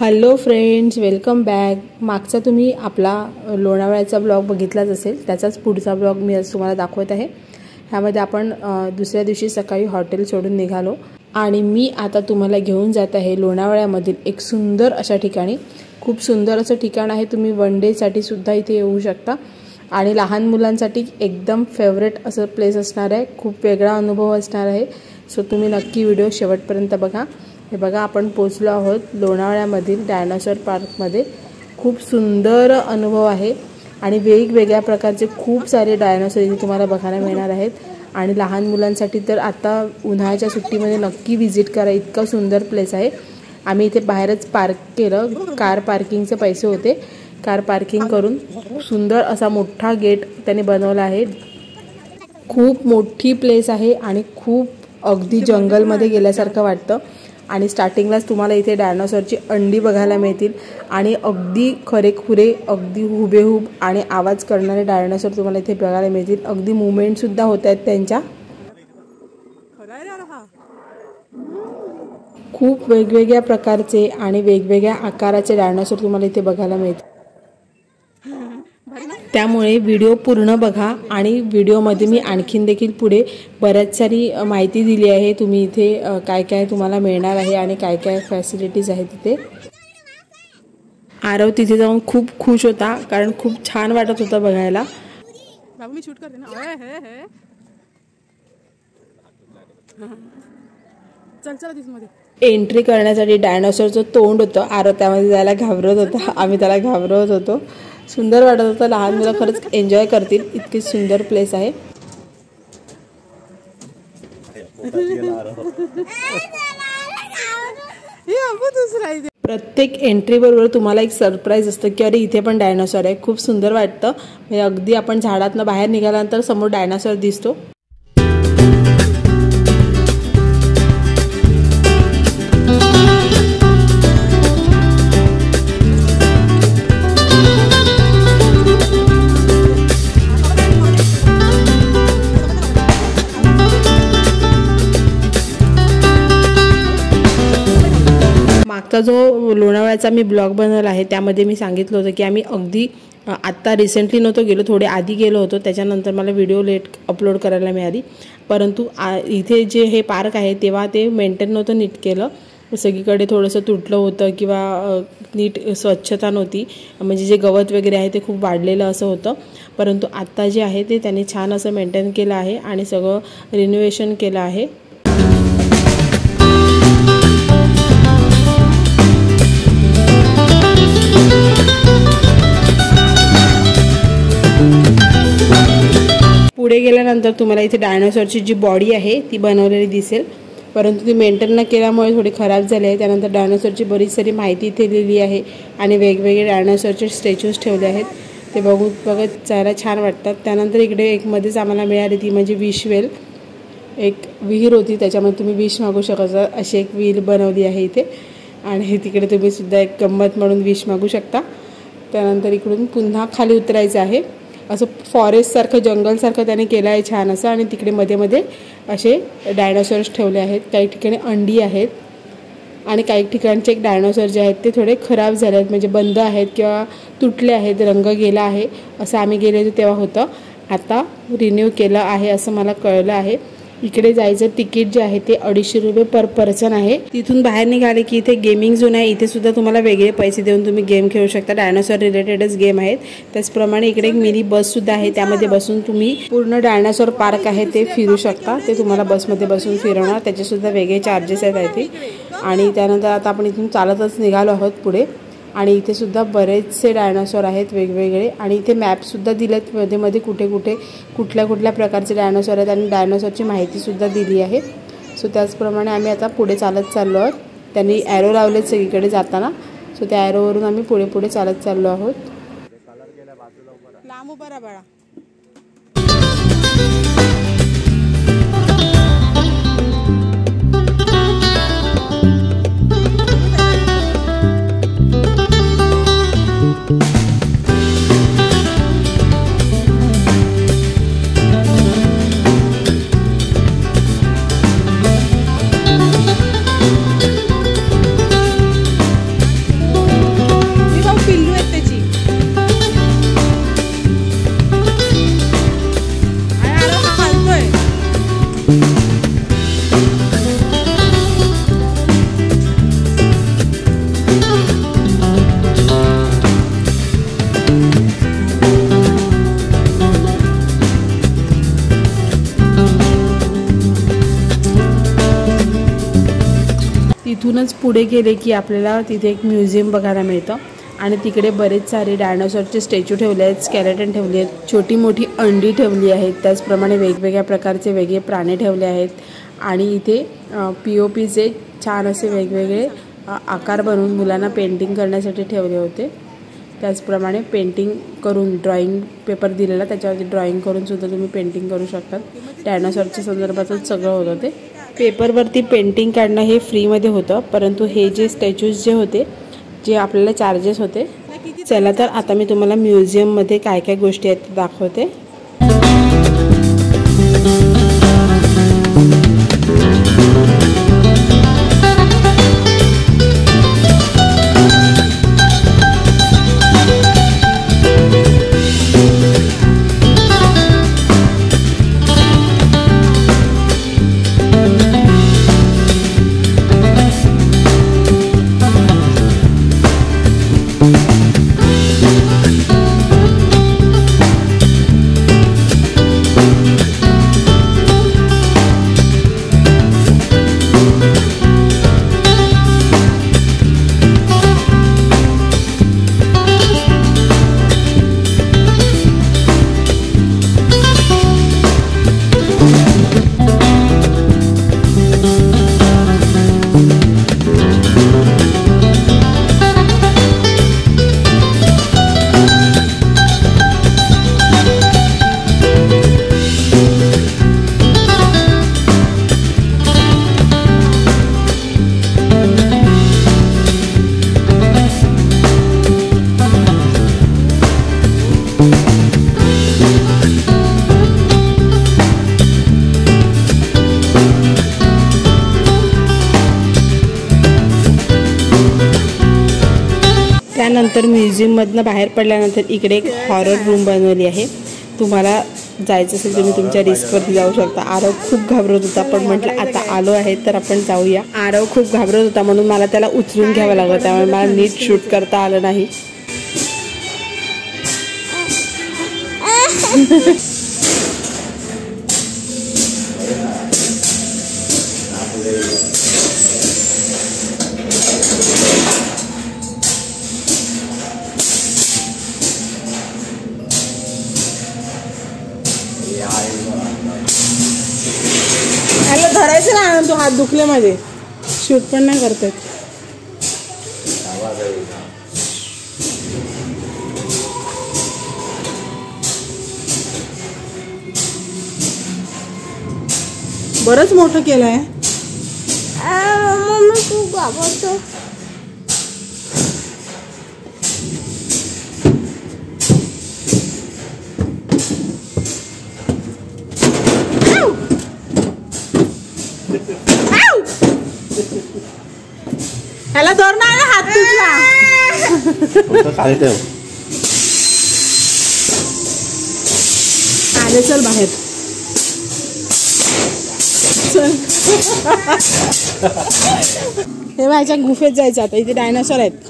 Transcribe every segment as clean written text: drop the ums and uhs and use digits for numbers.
Hello friends, welcome back. मागचा तुम्ही आपला लोणावळ्याचा ब्लॉग बघितलाच असेल, त्याचाच पुढचा ब्लॉग मी आज तुम्हाला दाखवत आहे। ह्यामध्ये आपण दुसऱ्या दिवशी सकाळी हॉटेल सोडून निघालो आणि मी आता तुम्हाला घेऊन जात आहे लोणावळ्यामधील एक सुंदर अशा ठिकाणी। खूप सुंदर असं ठिकाण आहे, तुम्ही वन डे साठी सुद्धा इथे येऊ शकता आणि लहान मुलांसाठी एकदम फेवरेट असं प्लेस असणार आहे। खूप वेगळा अनुभव असणार आहे, सो तुम्ही नक्की व्हिडिओ शेवटपर्यंत बघा। हे बघा, आपण पोहोचलो आहोत लोणावळ्यामधील डायनासोर पार्कमध्ये। खूप सुंदर अनुभव आहे आणि वेगवेगळ्या प्रकारचे खूप सारे डायनासोर इथे तुम्हाला बघायला मिळणार आहेत आणि लहान मुलांसाठी तर आता उन्हाळ्याच्या सुट्टीमध्ये नक्की व्हिजिट करा, इतका सुंदर प्लेस आहे। आम्ही इथे बाहेरच पार्क केलं, कार पार्किंगचे पैसे होते, कार पार्किंग करून सुंदर असा मोठा गेट त्याने बनवला आहे। खूप मोठी प्लेस आहे आणि खूप अगदी जंगलमध्ये गेल्यासारखं वाटतं आणि स्टार्टिंगलाच तुम्हाला इथे डायनासोरची अंडी बघायला मिळतील आणि अगदी खरेखुरे, अगदी हुबेहूब आणि आवाज करणारे डायनासोर तुम्हाला इथे बघायला मिळतील। अगदी मूवमेंट सुद्धा होत आहेत त्यांच्या। खूप वेगवेगळ्या प्रकारचे आणि वेगवेगळ्या आकाराचे डायनासोर तुम्हाला इथे बघायला मिळतील, त्यामुळे व्हिडिओ पूर्ण बघा। आणि व्हिडिओमध्ये मी आणखीन देखील पुढे बऱ्याच सारी माहिती दिली आहे, तुम्ही इथे काय काय तुम्हाला मिळणार आहे आणि काय काय फॅसिलिटीज आहेत तिथे। आरव तिथे जाऊन खूप खुश होता, कारण खूप छान वाटत होतं बघायला। बाबू मी शूट करते ना, चल चल दिसमध्ये। एंट्री करण्यासाठी डायनासोरचं तोंड होतं, आरव त्यामध्ये जायला घाबरत होता, आम्ही त्याला घाबरवत होतो। सुंदर वाटत होतं, लहान मुलं खरंच एन्जॉय करतील, इतकी सुंदर प्लेस आहे। प्रत्येक एंट्री बरोबर तुम्हाला एक सरप्राईज असतं की अरे इथे पण डायनासोर आहे। खूप सुंदर वाटतं, म्हणजे अगदी आपण झाडातनं बाहेर निघाल्यानंतर समोर डायनासोर दिसतो। मागचा जो लोणावळ्याचा मी ब्लॉग बनवला आहे त्यामध्ये मी सांगितलं होतं की आम्ही अगदी आत्ता रिसेंटली नव्हतो गेलो, थोडे आधी गेलो होतो, त्याच्यानंतर मला व्हिडिओ लेट अपलोड करायला मिळाली। परंतु इथे जे हे पार्क आहे तेव्हा ते मेंटेन नव्हतं नीट केलं, सगळीकडे थोडंसं तुटलं होतं किंवा नीट स्वच्छता नव्हती, म्हणजे जे गवत वगैरे आहे ते खूप वाढलेलं असं होतं। परंतु आत्ता जे आहे ते त्यांनी छान असं मेंटेन केलं आहे आणि सगळं रिनोव्हेशन केलं आहे। पुढे गेल्यानंतर तुम्हाला इथे डायनासोरची जी बॉडी आहे ती बनवलेली दिसेल, परंतु ती मेंटेन न केल्यामुळे थोडी खराब झाली आहे। त्यानंतर डायनासोरची बरीच सारी माहिती इथे लिहिली आहे आणि वेगवेगळे डायनासोरचे स्टॅच्यूज ठेवले आहेत, ते बघत जायला छान वाटतात। त्यानंतर इकडे एक मध्येच आम्हाला मिळाली ती म्हणजे विश वेल, एक विहीर होती, त्याच्यामध्ये तुम्ही विश मागू शकता, अशी एक विहीर बनवली आहे इथे आणि तिकडे तुम्ही सुद्धा एक गंमत म्हणून विश मागू शकता। त्यानंतर इकडून पुन्हा खाली उतरायचं आहे, असं फॉरेस्ट सारखं जंगलसारखं त्याने केलं आहे छान असं। आणि तिकडे मध्ये मध्ये असे डायनासोर्स ठेवले आहेत, काही ठिकाणी अंडी आहेत आणि काही ठिकाणचे एक डायनासोर जे आहेत ते थोडे खराब झाले आहेत, म्हणजे बंद आहेत किंवा तुटले आहेत, रंग गेला आहे असं आम्ही गेले तेव्हा होतं। आता रिन्यू केलं आहे असं मला कळलं आहे। इकडे जायचं तिकीट जे आहे ते 250 रुपये पर पर्सन आहे। तिथून बाहेर निघाले की इथे गेमिंग झोन आहे, इथे सुद्धा तुम्हाला वेगळे पैसे देऊन तुम्ही गेम खेळू शकता, डायनासोर रिलेटेडच गेम आहेत। त्याचप्रमाणे इकडे एक मिनी बस सुद्धा आहे, त्यामध्ये बसून तुम्ही पूर्ण डायनासोर पार्क आहे ते फिरू शकता, ते तुम्हाला बसमध्ये बसून फिरवणार, त्याचे सुद्धा वेगळे चार्जेस आहेत ते। आणि त्यानंतर आता आपण इथून चालतच निघालो आहोत पुढे आणि इथे सुद्धा बरेचसे डायनासोर आहेत वेगवेगळे आणि इथे मॅप सुद्धा दिलेत, मध्ये मध्ये कुठे कुठे कुठल्या कुठल्या प्रकारचे डायनासोर आहेत आणि डायनासोरची माहिती सुद्धा दिली आहे। सो त्याचप्रमाणे आम्ही आता पुढे चालत चाललो आहोत, त्यांनी ॲरो लावलेत सगळीकडे जाताना, सो त्या ॲरोवरून आम्ही पुढे पुढे चालत चाललो आहोत। लांब उभा राहा बाळा। थोडंच पुढे गेले की आपल्याला तिथे एक म्युझियम बघायला मिळतं आणि तिकडे बरेच सारे डायनासॉरचे स्टॅच्यू ठेवले आहेत, स्केलेटन ठेवले आहेत, छोटी मोठी अंडी ठेवली आहेत, त्याचप्रमाणे वेगवेगळ्या प्रकारचे वेगळे प्राणी ठेवले आहेत आणि इथे POPचे छान असे वेगवेगळे आकार बनवून मुलांना पेंटिंग करण्यासाठी ठेवले होते. त्याचप्रमाणे पेंटिंग करून ड्रॉइंग पेपर दिलेला त्याच्यावरती ड्रॉइंग करून सुद्धा तुम्ही पेंटिंग करू शकतात. डायनासॉरच्या संदर्भातच सगळं होतं ते. पेपरवरती पेंटिंग काढणं हे फ्रीमध्ये होतं, परंतु हे जे स्टॅच्यूज जे होते जे आपल्याला चार्जेस होते. चला तर आता मी तुम्हाला म्युझियममध्ये काय काय गोष्टी आहेत ते दाखवते. त्यानंतर म्युझियममधनं बाहेर पडल्यानंतर इकडे एक हॉरर रूम बनवली आहे. तुम्हाला जायचं असेल तुम्ही तुमच्या रिस्कवरती जाऊ शकता. आरव खूप घाबरत होता, पण म्हटलं आता आलो आहे तर आपण जाऊया. आरव खूप घाबरत होता म्हणून मला त्याला उचलून घ्यावं लागलं, त्यामुळे मला नीट शूट करता आलं नाही. ह्याला धरायचं ना, तो हात दुखले माझे, शूट पण नाही करतात. बरंच मोठं केलंय. खूप घाबरतो. ह्याला धर ना, हात तुटला. आले चल बाहेर चल. हे माझ्या गुफेत जायचं आता. इथे डायनासॉर आहेत.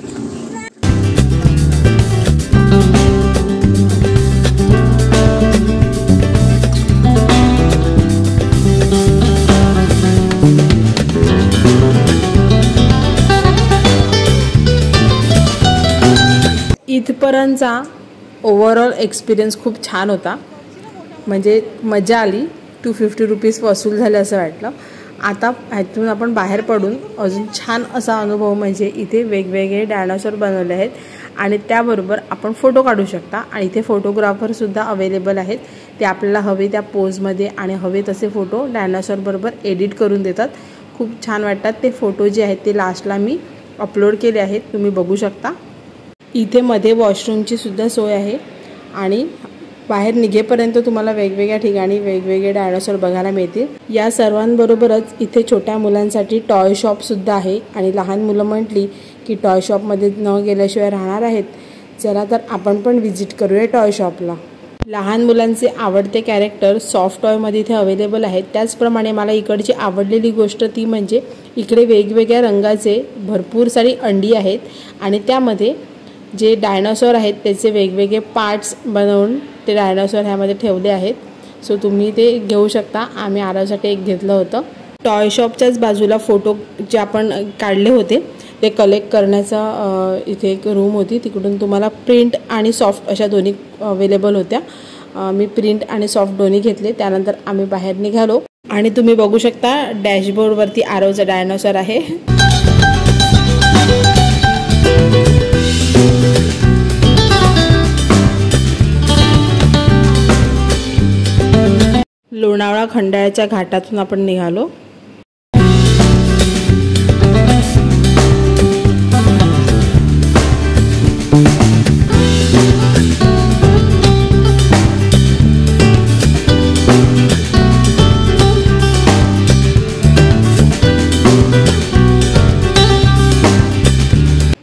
इथपर्यंतचा ओव्हरऑल एक्सपिरियन्स खूप छान होता. म्हणजे मजा आली. 250 रुपीज वसूल झाले असं वाटलं. आता ह्यातून आपण बाहेर पडून अजून छान असा अनुभव म्हणजे इथे वेगवेगळे डायनासॉर बनवले आहेत आणि त्याबरोबर आपण फोटो काढू शकता. आणि इथे फोटोग्राफरसुद्धा अवेलेबल आहेत. ते आपल्याला हवे त्या पोजमध्ये आणि हवे तसे फोटो डायनासॉरबरोबर एडिट करून देतात. खूप छान वाटतात ते फोटो जे आहेत. ते लास्टला मी अपलोड केले आहेत, तुम्ही बघू शकता. इथे मध्ये वॉशरूमची सुद्धा सोय आहे आणि बाहेर निघेपर्यंत तुम्हाला वेगवेगळ्या ठिकाणी वेगवेगळे डायनासॉर बघायला मिळतील. या सर्वांबरोबरच इथे छोट्या मुलांसाठी टॉय शॉपसुद्धा आहे आणि लहान मुलं म्हटली की टॉय शॉपमध्ये न गेल्याशिवाय राहणार आहेत. चला तर आपण पण व्हिजिट करूया टॉय शॉपला. लहान मुलांचे आवडते कॅरेक्टर सॉफ्ट टॉयमध्ये इथे अवेलेबल आहेत. त्याचप्रमाणे मला इकडची आवडलेली गोष्ट ती म्हणजे इकडे वेगवेगळ्या रंगाचे भरपूर सारी अंडी आहेत आणि त्यामध्ये जे डायनासॉर आहेत त्याचे वेगवेगळे पार्ट्स बनवून ते डायनासॉर ह्यामध्ये ठेवले आहेत. सो तुम्ही ते घेऊ शकता. आम्ही आरावसाठी एक घेतलं होतं. टॉय शॉपच्याच बाजूला फोटो जे आपण काढले होते ते कलेक्ट करण्याचा इथे एक रूम होती. तिकडून तुम्हाला प्रिंट आणि सॉफ्ट अशा दोन्ही अवेलेबल होत्या. मी प्रिंट आणि सॉफ्ट दोन्ही घेतले. त्यानंतर आम्ही बाहेर निघालो आणि तुम्ही बघू शकता डॅशबोर्डवरती आरवचा डायनोसॉर आहे. लोणावळा खंडाळ्याच्या घाटातून आपण निघालो.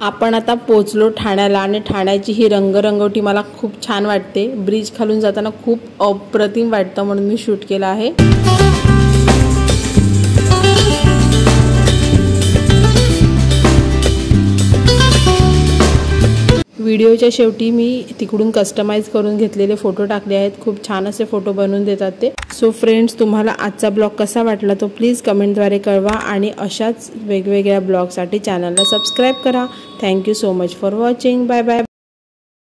आपण आता पोचलो ठाण्याला आणि ठाण्याची ही रंगरंगोटी मला खूप छान वाटते. ब्रिज खालून जाताना खूप अप्रतिम वाटतं म्हणून मी शूट केला आहे. व्हिडिओच्या शेवटी मी तिकडून कस्टमाइज करून घेतलेले फोटो टाकले आहेत. खूप छान असे फोटो बनवून देतात ते. सो फ्रेंड्स, तुम्हाला आजचा ब्लॉग कसा वाटला तो प्लीज कमेंटद्वारे कळवा आणि अशाच वेगवेगळ्या ब्लॉगसाठी चॅनलला सबस्क्राईब करा. Thank you so much for watching. Bye bye.